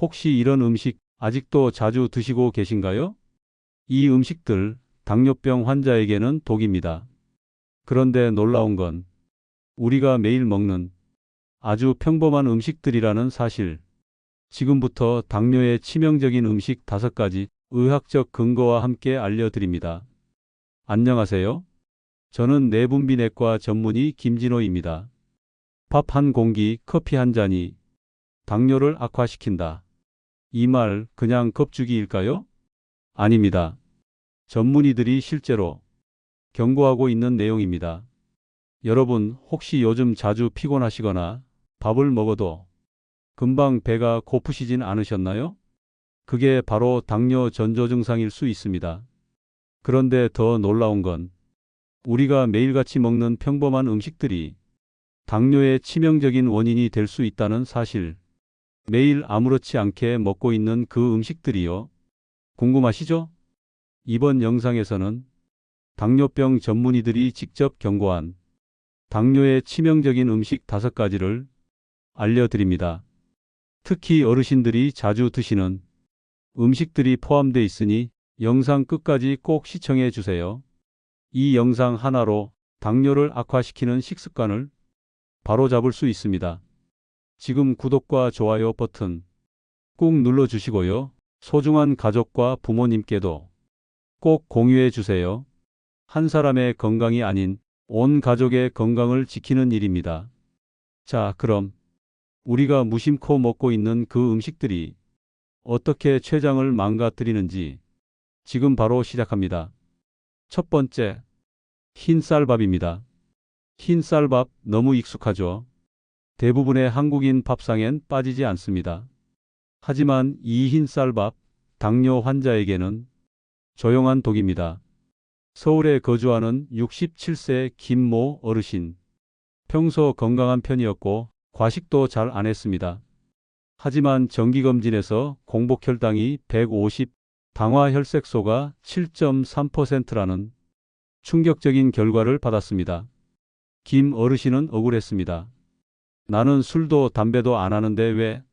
혹시 이런 음식 아직도 자주 드시고 계신가요? 이 음식들 당뇨병 환자에게는 독입니다. 그런데 놀라운 건 우리가 매일 먹는 아주 평범한 음식들이라는 사실. 지금부터 당뇨에 치명적인 음식 5가지 의학적 근거와 함께 알려드립니다. 안녕하세요. 저는 내분비내과 전문의 김진호입니다. 밥 한 공기, 커피 한 잔이 당뇨를 악화시킨다. 이 말 그냥 겁주기일까요? 아닙니다. 전문의들이 실제로 경고하고 있는 내용입니다. 여러분, 혹시 요즘 자주 피곤하시거나 밥을 먹어도 금방 배가 고프시진 않으셨나요? 그게 바로 당뇨 전조 증상일 수 있습니다. 그런데 더 놀라운 건 우리가 매일같이 먹는 평범한 음식들이 당뇨의 치명적인 원인이 될 수 있다는 사실. 매일 아무렇지 않게 먹고 있는 그 음식들이요. 궁금하시죠? 이번 영상에서는 당뇨병 전문의들이 직접 경고한 당뇨의 치명적인 음식 5가지를 알려드립니다. 특히 어르신들이 자주 드시는 음식들이 포함되어 있으니 영상 끝까지 꼭 시청해 주세요. 이 영상 하나로 당뇨를 악화시키는 식습관을 바로잡을 수 있습니다. 지금 구독과 좋아요 버튼 꾹 눌러주시고요. 소중한 가족과 부모님께도 꼭 공유해 주세요. 한 사람의 건강이 아닌 온 가족의 건강을 지키는 일입니다. 자, 그럼 우리가 무심코 먹고 있는 그 음식들이 어떻게 췌장을 망가뜨리는지 지금 바로 시작합니다. 첫 번째, 흰쌀밥입니다. 흰쌀밥 너무 익숙하죠? 대부분의 한국인 밥상엔 빠지지 않습니다. 하지만 이 흰쌀밥, 당뇨 환자에게는 조용한 독입니다. 서울에 거주하는 67세 김모 어르신. 평소 건강한 편이었고 과식도 잘 안 했습니다. 하지만 정기검진에서 공복혈당이 150, 당화혈색소가 7.3%라는 충격적인 결과를 받았습니다. 김 어르신은 억울했습니다. 나는 술도 담배도 안 하는데 왜?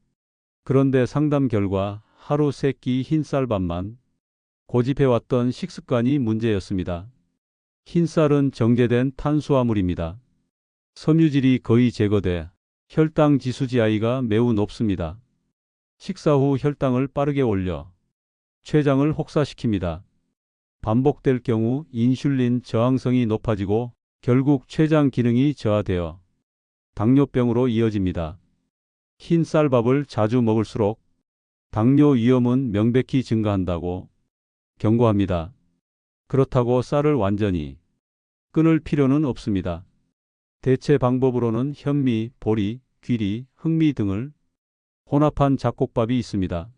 그런데 상담 결과 하루 3끼 흰쌀밥만 고집해왔던 식습관이 문제였습니다. 흰쌀은 정제된 탄수화물입니다. 섬유질이 거의 제거돼 혈당 지수GI가 매우 높습니다. 식사 후 혈당을 빠르게 올려 췌장을 혹사시킵니다. 반복될 경우 인슐린 저항성이 높아지고 결국 췌장 기능이 저하되어 당뇨병으로 이어집니다. 흰 쌀밥을 자주 먹을수록 당뇨 위험은 명백히 증가한다고 경고합니다. 그렇다고 쌀을 완전히 끊을 필요는 없습니다. 대체 방법으로는 현미, 보리, 귀리, 흑미 등을 혼합한 잡곡밥이 있습니다.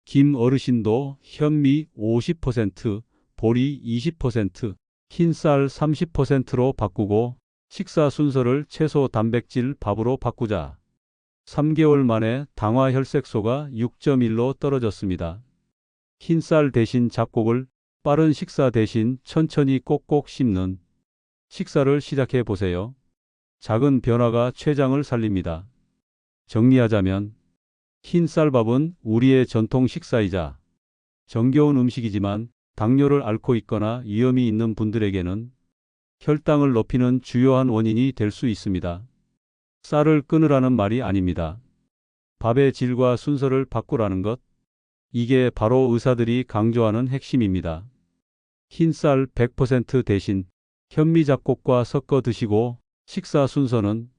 김 어르신도 현미 50%, 보리 20%, 흰쌀 30%로 바꾸고 식사 순서를 채소 단백질 밥으로 바꾸자 3개월 만에 당화혈색소가 6.1로 떨어졌습니다. 흰쌀 대신 잡곡을 빠른 식사 대신 천천히 꼭꼭 씹는 식사를 시작해 보세요. 작은 변화가 췌장을 살립니다. 정리하자면 흰쌀밥은 우리의 전통 식사이자 정겨운 음식이지만 당뇨를 앓고 있거나 위험이 있는 분들에게는 혈당을 높이는 주요한 원인이 될 수 있습니다. 쌀을 끊으라는 말이 아닙니다. 밥의 질과 순서를 바꾸라는 것. 이게 바로 의사들이 강조하는 핵심입니다. 흰쌀 100% 대신 현미 잡곡과 섞어 드시고 식사 순서는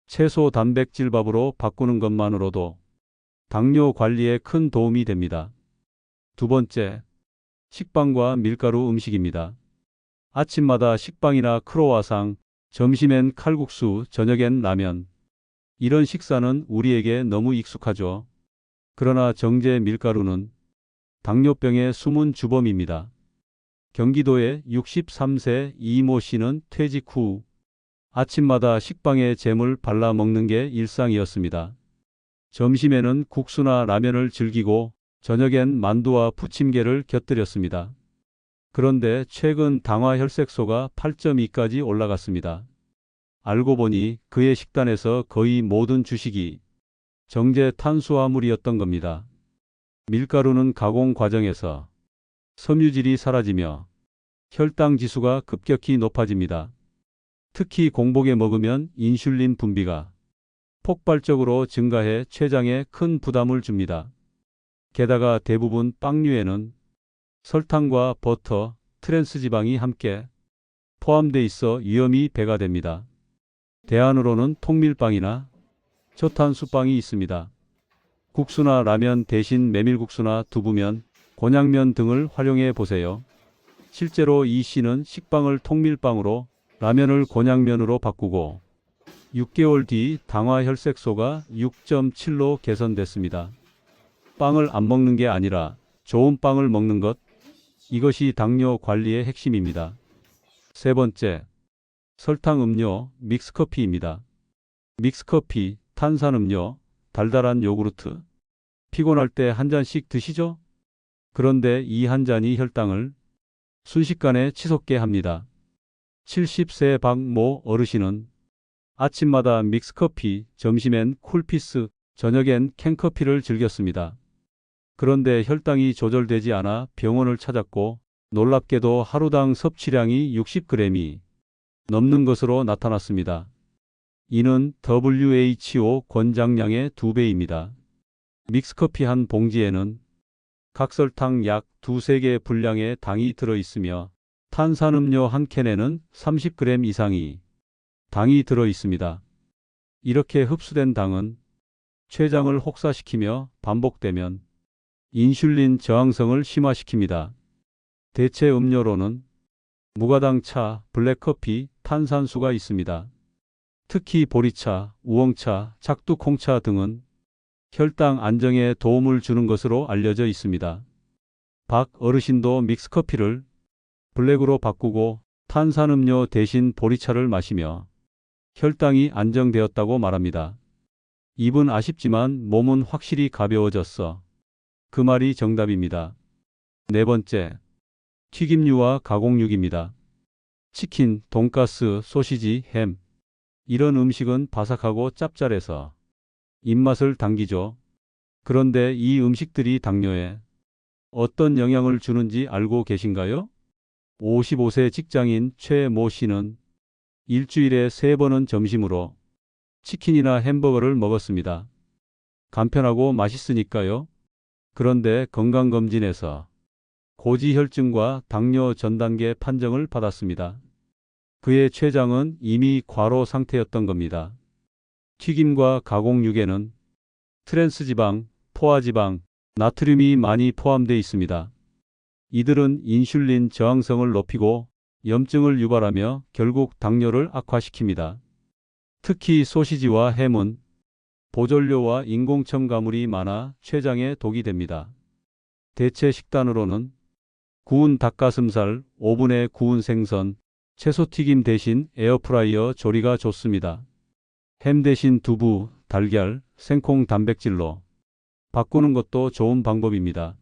채소 단백질 밥으로 바꾸는 것만으로도 당뇨 관리에 큰 도움이 됩니다. 두 번째, 식빵과 밀가루 음식입니다. 아침마다 식빵이나 크로와상, 점심엔 칼국수, 저녁엔 라면. 이런 식사는 우리에게 너무 익숙하죠. 그러나 정제 밀가루는 당뇨병의 숨은 주범입니다. 경기도의 63세 이모 씨는 퇴직 후 아침마다 식빵에 잼을 발라 먹는 게 일상이었습니다. 점심에는 국수나 라면을 즐기고 저녁엔 만두와 부침개를 곁들였습니다. 그런데 최근 당화혈색소가 8.2까지 올라갔습니다. 알고 보니 그의 식단에서 거의 모든 주식이 정제 탄수화물이었던 겁니다. 밀가루는 가공 과정에서 섬유질이 사라지며 혈당 지수가 급격히 높아집니다. 특히 공복에 먹으면 인슐린 분비가 폭발적으로 증가해 췌장에 큰 부담을 줍니다. 게다가 대부분 빵류에는 설탕과 버터, 트랜스지방이 함께 포함돼 있어 위험이 배가 됩니다. 대안으로는 통밀빵이나 저탄수빵이 있습니다. 국수나 라면 대신 메밀국수나 두부면, 곤약면 등을 활용해 보세요. 실제로 이 씨는 식빵을 통밀빵으로, 라면을 곤약면으로 바꾸고 6개월 뒤 당화 혈색소가 6.7로 개선됐습니다. 빵을 안 먹는 게 아니라 좋은 빵을 먹는 것, 이것이 당뇨 관리의 핵심입니다. 세 번째, 설탕 음료, 믹스커피입니다. 믹스커피, 탄산음료, 달달한 요구르트, 피곤할 때 한 잔씩 드시죠? 그런데 이 한 잔이 혈당을 순식간에 치솟게 합니다. 70세 박모 어르신은 아침마다 믹스커피, 점심엔 쿨피스, 저녁엔 캔커피를 즐겼습니다. 그런데 혈당이 조절되지 않아 병원을 찾았고 놀랍게도 하루당 섭취량이 60g이 넘는 것으로 나타났습니다. 이는 WHO 권장량의 2배입니다. 믹스커피 한 봉지에는 각설탕 약 2~3개 분량의 당이 들어있으며 탄산음료 한 캔에는 30g 이상이 당이 들어있습니다. 이렇게 흡수된 당은 췌장을 혹사시키며 반복되면 인슐린 저항성을 심화시킵니다. 대체 음료로는 무가당 차, 블랙커피, 탄산수가 있습니다. 특히 보리차, 우엉차, 작두콩차 등은 혈당 안정에 도움을 주는 것으로 알려져 있습니다. 박 어르신도 믹스커피를 블랙으로 바꾸고 탄산음료 대신 보리차를 마시며 혈당이 안정되었다고 말합니다. 입은 아쉽지만 몸은 확실히 가벼워졌어. 그 말이 정답입니다. 네 번째, 튀김류와 가공육입니다. 치킨, 돈가스, 소시지, 햄. 이런 음식은 바삭하고 짭짤해서 입맛을 당기죠. 그런데 이 음식들이 당뇨에 어떤 영향을 주는지 알고 계신가요? 55세 직장인 최모 씨는 일주일에 3번은 점심으로 치킨이나 햄버거를 먹었습니다. 간편하고 맛있으니까요. 그런데 건강검진에서 고지혈증과 당뇨 전단계 판정을 받았습니다. 그의 췌장은 이미 과로 상태였던 겁니다. 튀김과 가공육에는 트랜스지방, 포화지방, 나트륨이 많이 포함되어 있습니다. 이들은 인슐린 저항성을 높이고 염증을 유발하며 결국 당뇨를 악화시킵니다. 특히 소시지와 햄은 보존료와 인공첨가물이 많아 췌장에 독이 됩니다. 대체 식단으로는 구운 닭가슴살, 오븐에 구운 생선, 채소튀김 대신 에어프라이어 조리가 좋습니다. 햄 대신 두부, 달걀, 생콩 단백질로 바꾸는 것도 좋은 방법입니다.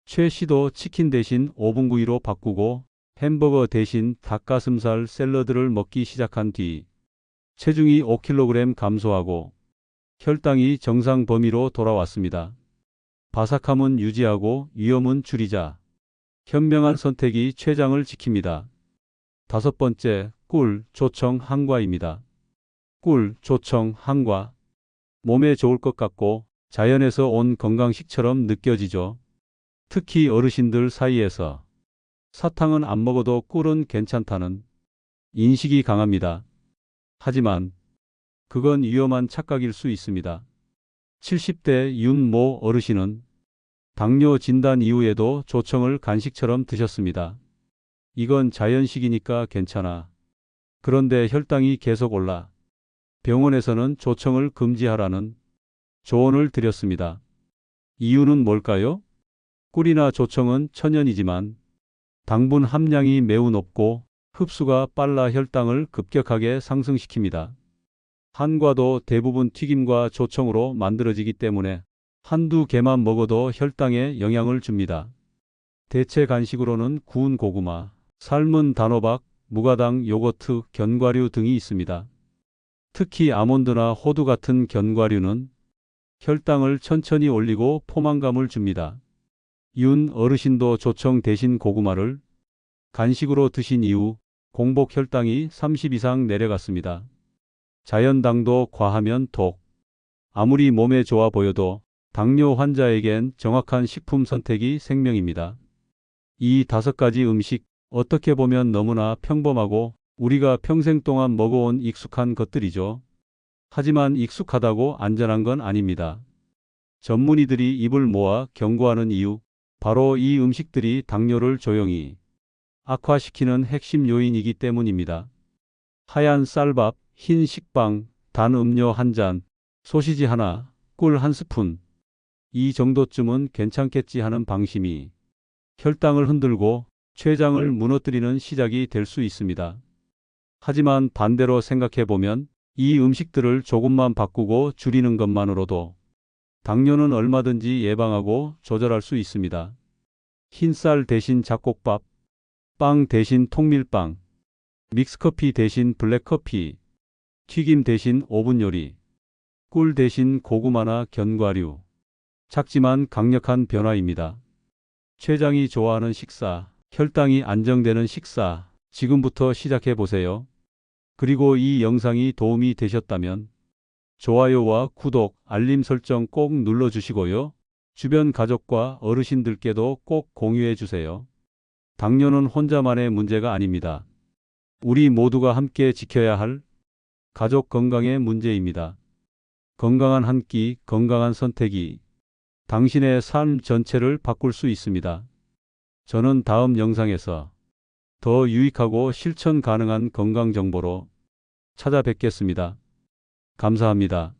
최 씨도 치킨 대신 오븐구이로 바꾸고 햄버거 대신 닭가슴살 샐러드를 먹기 시작한 뒤 체중이 5kg 감소하고 혈당이 정상 범위로 돌아왔습니다. 바삭함은 유지하고 위험은 줄이자. 현명한 선택이 췌장을 지킵니다. 다섯 번째, 꿀, 조청, 한과입니다. 꿀, 조청, 한과. 몸에 좋을 것 같고 자연에서 온 건강식처럼 느껴지죠. 특히 어르신들 사이에서 사탕은 안 먹어도 꿀은 괜찮다는 인식이 강합니다. 하지만 그건 위험한 착각일 수 있습니다. 70대 윤모 어르신은 당뇨 진단 이후에도 조청을 간식처럼 드셨습니다. 이건 자연식이니까 괜찮아. 그런데 혈당이 계속 올라 병원에서는 조청을 금지하라는 조언을 드렸습니다. 이유는 뭘까요? 꿀이나 조청은 천연이지만 당분 함량이 매우 높고 흡수가 빨라 혈당을 급격하게 상승시킵니다. 한과도 대부분 튀김과 조청으로 만들어지기 때문에 한두 개만 먹어도 혈당에 영향을 줍니다. 대체 간식으로는 구운 고구마, 삶은 단호박, 무가당 요거트, 견과류 등이 있습니다. 특히 아몬드나 호두 같은 견과류는 혈당을 천천히 올리고 포만감을 줍니다. 윤 어르신도 조청 대신 고구마를 간식으로 드신 이후 공복 혈당이 30 이상 내려갔습니다. 자연당도 과하면 독. 아무리 몸에 좋아 보여도 당뇨 환자에겐 정확한 식품 선택이 생명입니다. 이 5가지 음식, 어떻게 보면 너무나 평범하고 우리가 평생 동안 먹어온 익숙한 것들이죠. 하지만 익숙하다고 안전한 건 아닙니다. 전문의들이 입을 모아 경고하는 이유, 바로 이 음식들이 당뇨를 조용히 악화시키는 핵심 요인이기 때문입니다. 하얀 쌀밥, 흰 식빵, 단 음료 한 잔, 소시지 하나, 꿀 한 스푼. 이 정도쯤은 괜찮겠지 하는 방심이 혈당을 흔들고 췌장을 무너뜨리는 시작이 될 수 있습니다. 하지만 반대로 생각해 보면 이 음식들을 조금만 바꾸고 줄이는 것만으로도 당뇨는 얼마든지 예방하고 조절할 수 있습니다. 흰쌀 대신 잡곡밥, 빵 대신 통밀빵, 믹스커피 대신 블랙커피, 튀김 대신 오븐 요리, 꿀 대신 고구마나 견과류. 작지만 강력한 변화입니다. 췌장이 좋아하는 식사, 혈당이 안정되는 식사, 지금부터 시작해 보세요. 그리고 이 영상이 도움이 되셨다면 좋아요와 구독, 알림 설정 꼭 눌러주시고요. 주변 가족과 어르신들께도 꼭 공유해 주세요. 당뇨는 혼자만의 문제가 아닙니다. 우리 모두가 함께 지켜야 할 가족 건강의 문제입니다. 건강한 한 끼, 건강한 선택이 당신의 삶 전체를 바꿀 수 있습니다. 저는 다음 영상에서 더 유익하고 실천 가능한 건강 정보로 찾아뵙겠습니다. 감사합니다.